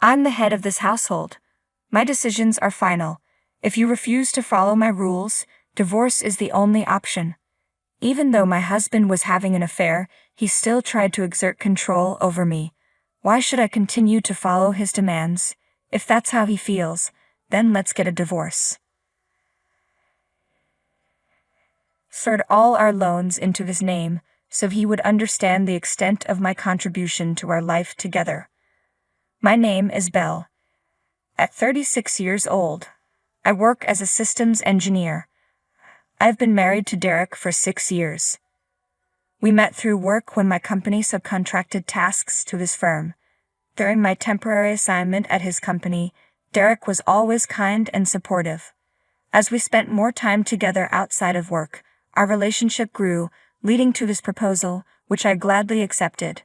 I'm the head of this household. My decisions are final. If you refuse to follow my rules, divorce is the only option. Even though my husband was having an affair, he still tried to exert control over me. Why should I continue to follow his demands? If that's how he feels, then let's get a divorce. Transferred all our loans into his name, so he would understand the extent of my contribution to our life together. My name is Belle. At 36 years old, I work as a systems engineer. I've been married to Derek for 6 years. We met through work when my company subcontracted tasks to his firm. During my temporary assignment at his company, Derek was always kind and supportive. As we spent more time together outside of work, our relationship grew, leading to this proposal, which I gladly accepted.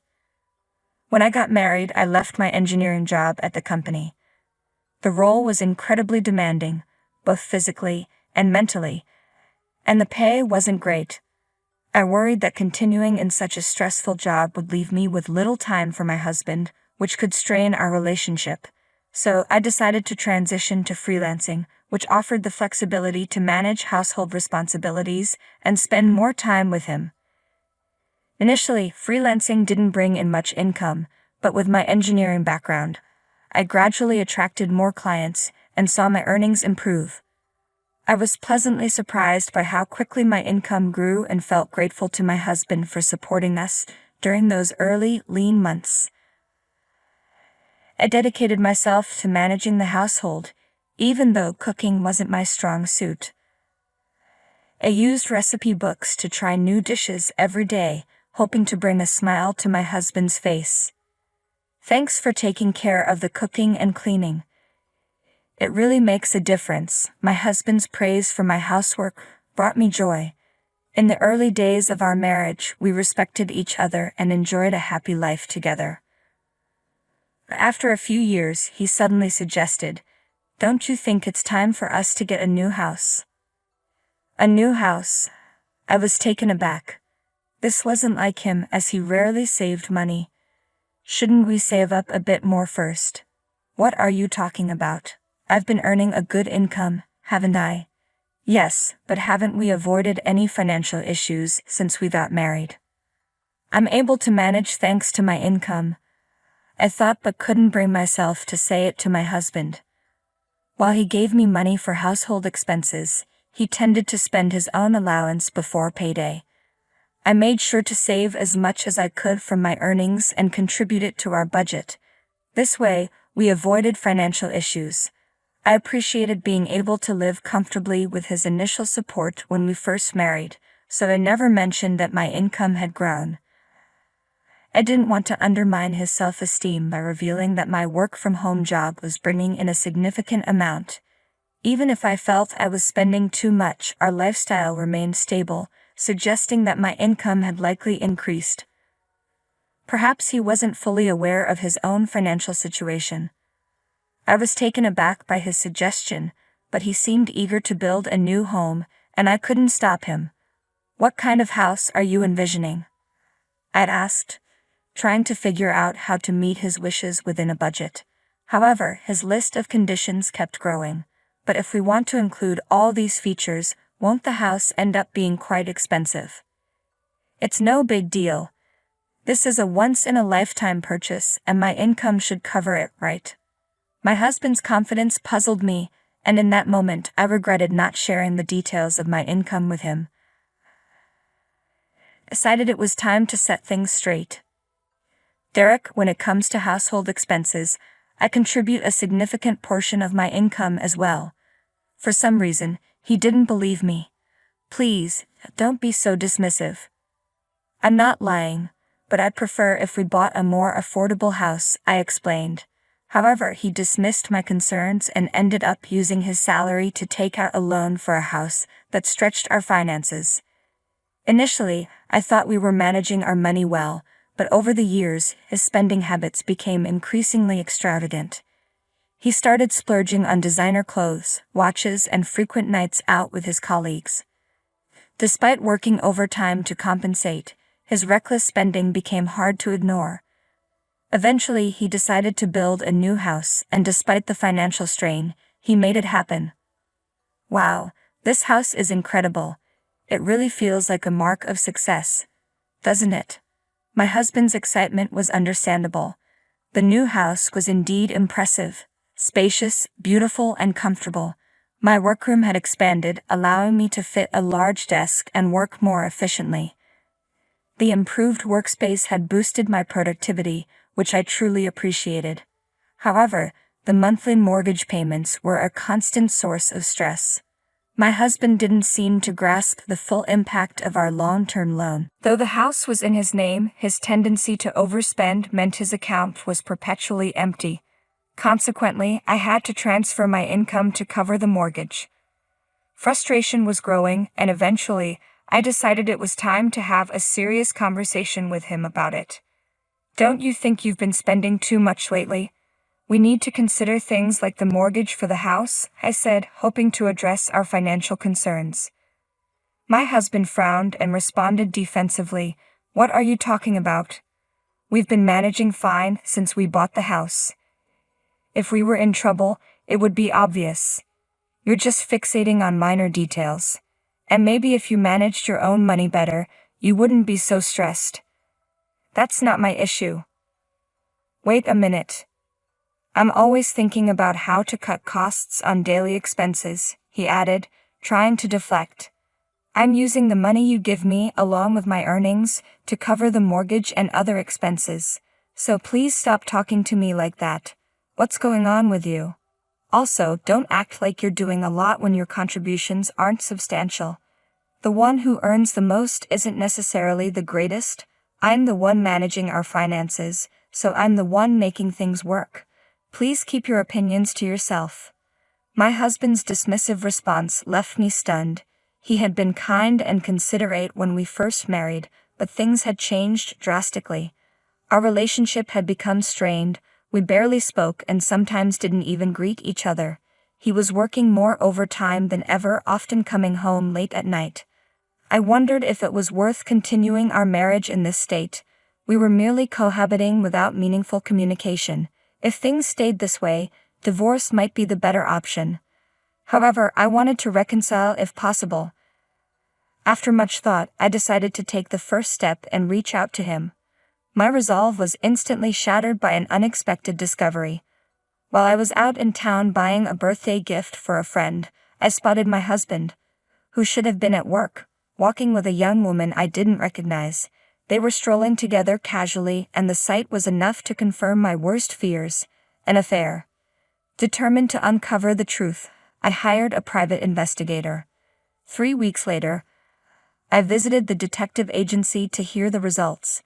When I got married, I left my engineering job at the company. The role was incredibly demanding, both physically and mentally, and the pay wasn't great. I worried that continuing in such a stressful job would leave me with little time for my husband, which could strain our relationship. So I decided to transition to freelancing, which offered the flexibility to manage household responsibilities and spend more time with him. Initially, freelancing didn't bring in much income, but with my engineering background, I gradually attracted more clients and saw my earnings improve. I was pleasantly surprised by how quickly my income grew and felt grateful to my husband for supporting us during those early, lean months. I dedicated myself to managing the household, even though cooking wasn't my strong suit. I used recipe books to try new dishes every day, hoping to bring a smile to my husband's face. Thanks for taking care of the cooking and cleaning. It really makes a difference. My husband's praise for my housework brought me joy. In the early days of our marriage, we respected each other and enjoyed a happy life together. After a few years, he suddenly suggested, "Don't you think it's time for us to get a new house?" A new house? I was taken aback. This wasn't like him, as he rarely saved money. Shouldn't we save up a bit more first? What are you talking about? I've been earning a good income, haven't I? Yes, but haven't we avoided any financial issues since we got married? I'm able to manage thanks to my income. I thought but couldn't bring myself to say it to my husband. While he gave me money for household expenses, he tended to spend his own allowance before payday. I made sure to save as much as I could from my earnings and contribute it to our budget. This way, we avoided financial issues. I appreciated being able to live comfortably with his initial support when we first married, so I never mentioned that my income had grown. I didn't want to undermine his self-esteem by revealing that my work-from-home job was bringing in a significant amount. Even if I felt I was spending too much, our lifestyle remained stable, suggesting that my income had likely increased. Perhaps he wasn't fully aware of his own financial situation. I was taken aback by his suggestion, but he seemed eager to build a new home, and I couldn't stop him. "What kind of house are you envisioning?" I'd asked, trying to figure out how to meet his wishes within a budget. However, his list of conditions kept growing. But if we want to include all these features, won't the house end up being quite expensive? It's no big deal. This is a once-in-a-lifetime purchase, and my income should cover it, right? My husband's confidence puzzled me, and in that moment I regretted not sharing the details of my income with him. I decided it was time to set things straight. Derek, when it comes to household expenses, I contribute a significant portion of my income as well. For some reason, he didn't believe me. "Please, don't be so dismissive." "I'm not lying, but I'd prefer if we bought a more affordable house," I explained. However, he dismissed my concerns and ended up using his salary to take out a loan for a house that stretched our finances. Initially, I thought we were managing our money well, but over the years, his spending habits became increasingly extravagant. He started splurging on designer clothes, watches, and frequent nights out with his colleagues. Despite working overtime to compensate, his reckless spending became hard to ignore. Eventually, he decided to build a new house, and despite the financial strain, he made it happen. Wow, this house is incredible. It really feels like a mark of success, doesn't it? My husband's excitement was understandable. The new house was indeed impressive, spacious, beautiful, and comfortable. My workroom had expanded, allowing me to fit a large desk and work more efficiently. The improved workspace had boosted my productivity, which I truly appreciated. However, the monthly mortgage payments were a constant source of stress. My husband didn't seem to grasp the full impact of our long-term loan. Though the house was in his name, his tendency to overspend meant his account was perpetually empty. Consequently, I had to transfer my income to cover the mortgage. Frustration was growing, and eventually, I decided it was time to have a serious conversation with him about it. Don't you think you've been spending too much lately? We need to consider things like the mortgage for the house, I said, hoping to address our financial concerns. My husband frowned and responded defensively, "What are you talking about? We've been managing fine since we bought the house. If we were in trouble, it would be obvious. You're just fixating on minor details. And maybe if you managed your own money better, you wouldn't be so stressed." That's not my issue. Wait a minute. I'm always thinking about how to cut costs on daily expenses, he added, trying to deflect. I'm using the money you give me along with my earnings to cover the mortgage and other expenses, so please stop talking to me like that. What's going on with you? Also, don't act like you're doing a lot when your contributions aren't substantial. The one who earns the most isn't necessarily the greatest. I'm the one managing our finances, so I'm the one making things work. Please keep your opinions to yourself. My husband's dismissive response left me stunned. He had been kind and considerate when we first married, but things had changed drastically. Our relationship had become strained. We barely spoke and sometimes didn't even greet each other. He was working more overtime than ever, often coming home late at night. I wondered if it was worth continuing our marriage in this state. We were merely cohabiting without meaningful communication. If things stayed this way, divorce might be the better option. However, I wanted to reconcile if possible. After much thought, I decided to take the first step and reach out to him. My resolve was instantly shattered by an unexpected discovery. While I was out in town buying a birthday gift for a friend, I spotted my husband, who should have been at work, walking with a young woman I didn't recognize. They were strolling together casually, and the sight was enough to confirm my worst fears: an affair. Determined to uncover the truth, I hired a private investigator. 3 weeks later, I visited the detective agency to hear the results.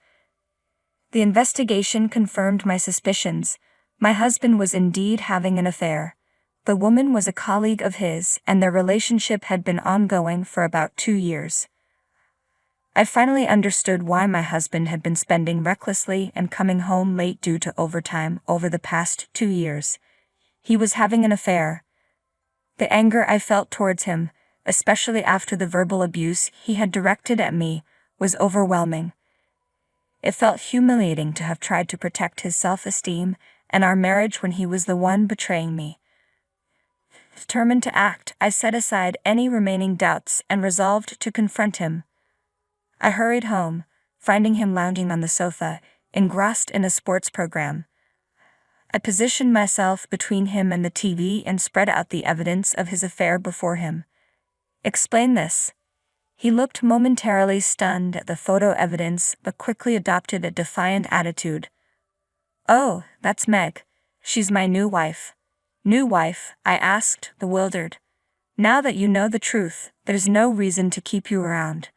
The investigation confirmed my suspicions. My husband was indeed having an affair. The woman was a colleague of his, and their relationship had been ongoing for about 2 years. I finally understood why my husband had been spending recklessly and coming home late due to overtime over the past 2 years. He was having an affair. The anger I felt towards him, especially after the verbal abuse he had directed at me, was overwhelming. It felt humiliating to have tried to protect his self-esteem and our marriage when he was the one betraying me. Determined to act, I set aside any remaining doubts and resolved to confront him. I hurried home, finding him lounging on the sofa, engrossed in a sports program. I positioned myself between him and the TV and spread out the evidence of his affair before him. "Explain this." He looked momentarily stunned at the photo evidence but quickly adopted a defiant attitude. "Oh, that's Meg. She's my new wife." "New wife?" I asked, bewildered. "Now that you know the truth, there's no reason to keep you around.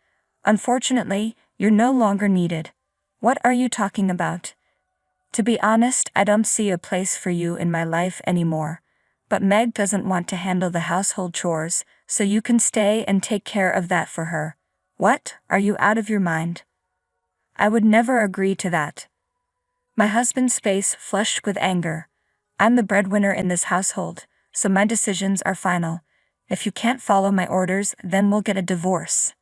Unfortunately, you're no longer needed." "What are you talking about?" "To be honest, I don't see a place for you in my life anymore. But Meg doesn't want to handle the household chores, so you can stay and take care of that for her." "What? Are you out of your mind?" "I would never agree to that." My husband's face flushed with anger. "I'm the breadwinner in this household, so my decisions are final. If you can't follow my orders, then we'll get a divorce."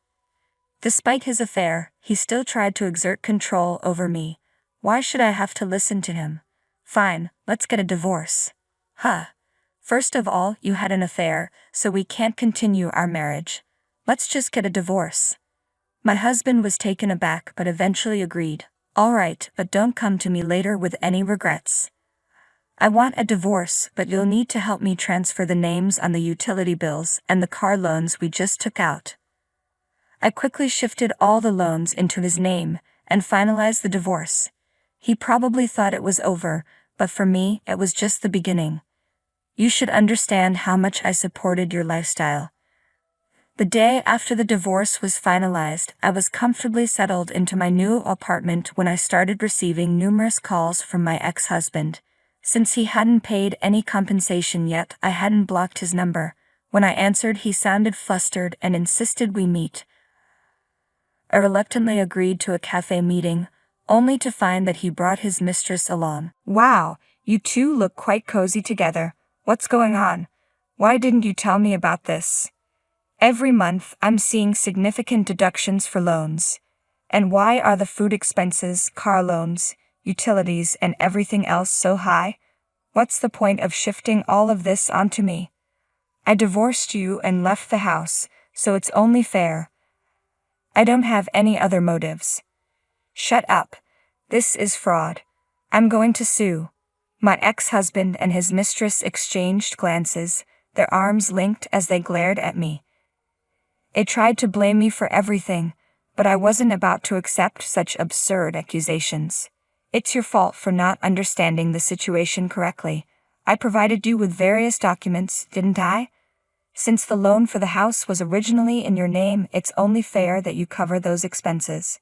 Despite his affair, he still tried to exert control over me. Why should I have to listen to him? Fine, let's get a divorce. Huh. First of all, you had an affair, so we can't continue our marriage. Let's just get a divorce. My husband was taken aback but eventually agreed. All right, but don't come to me later with any regrets. I want a divorce, but you'll need to help me transfer the names on the utility bills and the car loans we just took out. I quickly shifted all the loans into his name and finalized the divorce. He probably thought it was over, but for me, it was just the beginning. You should understand how much I supported your lifestyle. The day after the divorce was finalized, I was comfortably settled into my new apartment when I started receiving numerous calls from my ex-husband. Since he hadn't paid any compensation yet, I hadn't blocked his number. When I answered, he sounded flustered and insisted we meet. I reluctantly agreed to a cafe meeting, only to find that he brought his mistress along. Wow, you two look quite cozy together. What's going on? Why didn't you tell me about this? Every month, I'm seeing significant deductions for loans. And why are the food expenses, car loans, utilities, and everything else so high? What's the point of shifting all of this onto me? I divorced you and left the house, so it's only fair. I don't have any other motives. Shut up. This is fraud. I'm going to sue. My ex-husband and his mistress exchanged glances, their arms linked as they glared at me. They tried to blame me for everything, but I wasn't about to accept such absurd accusations. It's your fault for not understanding the situation correctly. I provided you with various documents, didn't I? Since the loan for the house was originally in your name, it's only fair that you cover those expenses.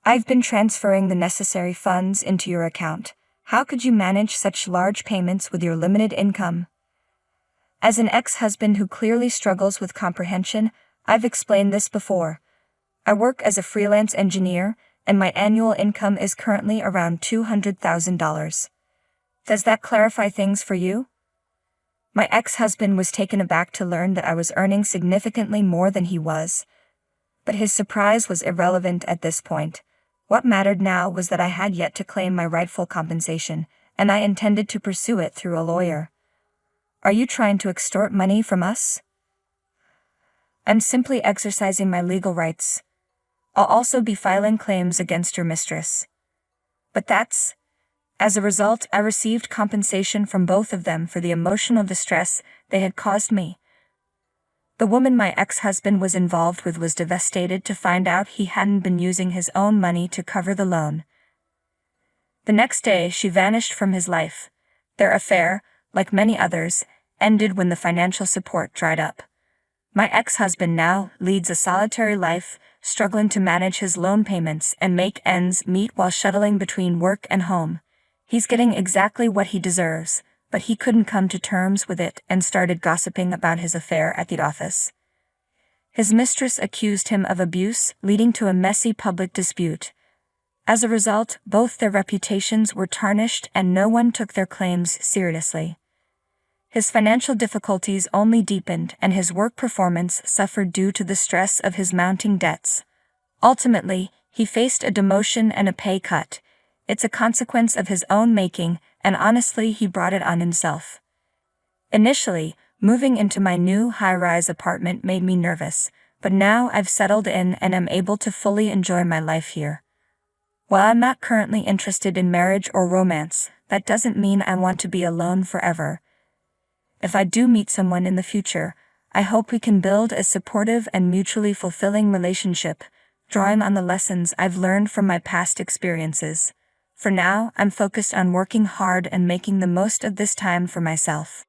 I've been transferring the necessary funds into your account. How could you manage such large payments with your limited income? As an ex-husband who clearly struggles with comprehension, I've explained this before. I work as a freelance engineer, and my annual income is currently around $200,000. Does that clarify things for you? My ex-husband was taken aback to learn that I was earning significantly more than he was. But his surprise was irrelevant at this point. What mattered now was that I had yet to claim my rightful compensation, and I intended to pursue it through a lawyer. Are you trying to extort money from us? I'm simply exercising my legal rights. I'll also be filing claims against your mistress. But as a result, I received compensation from both of them for the emotional distress they had caused me. The woman my ex-husband was involved with was devastated to find out he hadn't been using his own money to cover the loan. The next day, she vanished from his life. Their affair, like many others, ended when the financial support dried up. My ex-husband now leads a solitary life, struggling to manage his loan payments and make ends meet while shuttling between work and home. He's getting exactly what he deserves, but he couldn't come to terms with it and started gossiping about his affair at the office. His mistress accused him of abuse, leading to a messy public dispute. As a result, both their reputations were tarnished and no one took their claims seriously. His financial difficulties only deepened and his work performance suffered due to the stress of his mounting debts. Ultimately, he faced a demotion and a pay cut. It's a consequence of his own making, and honestly, he brought it on himself. Initially, moving into my new high-rise apartment made me nervous, but now I've settled in and am able to fully enjoy my life here. While I'm not currently interested in marriage or romance, that doesn't mean I want to be alone forever. If I do meet someone in the future, I hope we can build a supportive and mutually fulfilling relationship, drawing on the lessons I've learned from my past experiences. For now, I'm focused on working hard and making the most of this time for myself.